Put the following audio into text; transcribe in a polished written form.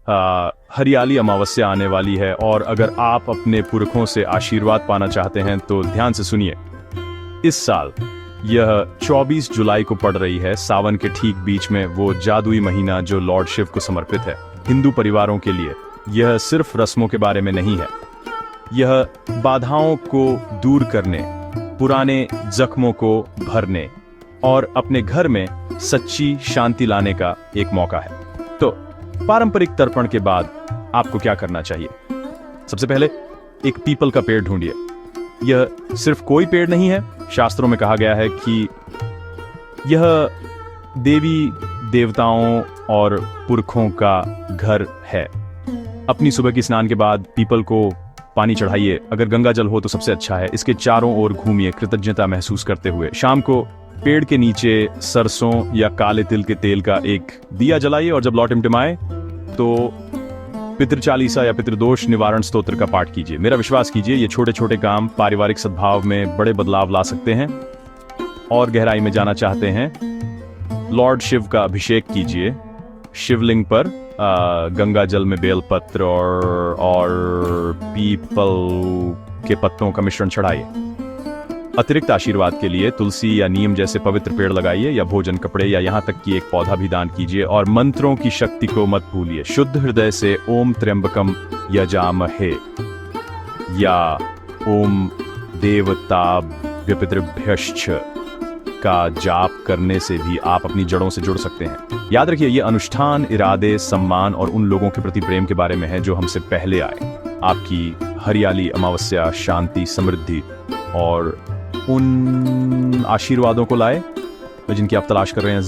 हरियाली अमावस्या आने वाली है और अगर आप अपने पुरखों से आशीर्वाद पाना चाहते हैं तो ध्यान से सुनिए। इस साल यह 24 जुलाई को पड़ रही है, सावन के ठीक बीच में, वो जादुई महीना जो लॉर्ड शिव को समर्पित है। हिंदू परिवारों के लिए यह सिर्फ रस्मों के बारे में नहीं है, यह बाधाओं को दूर करने, पुराने जख्मों को भरने और अपने घर में सच्ची शांति लाने का एक मौका है। तो पारंपरिक तर्पण के बाद आपको क्या करना चाहिए? सबसे पहले एक पीपल का पेड़ ढूंढिए। यह सिर्फ कोई पेड़ नहीं है, शास्त्रों में कहा गया है कि यह देवी देवताओं और पुरखों का घर है। अपनी सुबह की स्नान के बाद पीपल को पानी चढ़ाइए, अगर गंगा जल हो तो सबसे अच्छा है। इसके चारों ओर घूमिए कृतज्ञता महसूस करते हुए। शाम को पेड़ के नीचे सरसों या काले तिल के तेल का एक दिया जलाइए और जब लौ टिमटिमाए तो पितृ चालीसा या पितृदोष निवारण स्तोत्र का पाठ कीजिए। मेरा विश्वास कीजिए, ये छोटे छोटे काम पारिवारिक सद्भाव में बड़े बदलाव ला सकते हैं। और गहराई में जाना चाहते हैं, लॉर्ड शिव का अभिषेक कीजिए। शिवलिंग पर गंगा जल में बेलपत्र और पीपल के पत्तों का मिश्रण चढ़ाइए। अतिरिक्त आशीर्वाद के लिए तुलसी या नीम जैसे पवित्र पेड़ लगाइए या भोजन, कपड़े या यहाँ तक कि एक पौधा भी दान कीजिए। और मंत्रों की शक्ति को मत भूलिए। शुद्ध हृदय से ओम त्र्यंबकम यजामहे या ओम देवताभ्य पितृभ्यश्च का जाप करने से भी आप अपनी जड़ों से जुड़ सकते हैं। याद रखिए, ये अनुष्ठान इरादे, सम्मान और उन लोगों के प्रति प्रेम के बारे में है जो हमसे पहले आए। आपकी हरियाली अमावस्या शांति, समृद्धि और उन आशीर्वादों को लाए जिनकी आप तलाश कर रहे हैं।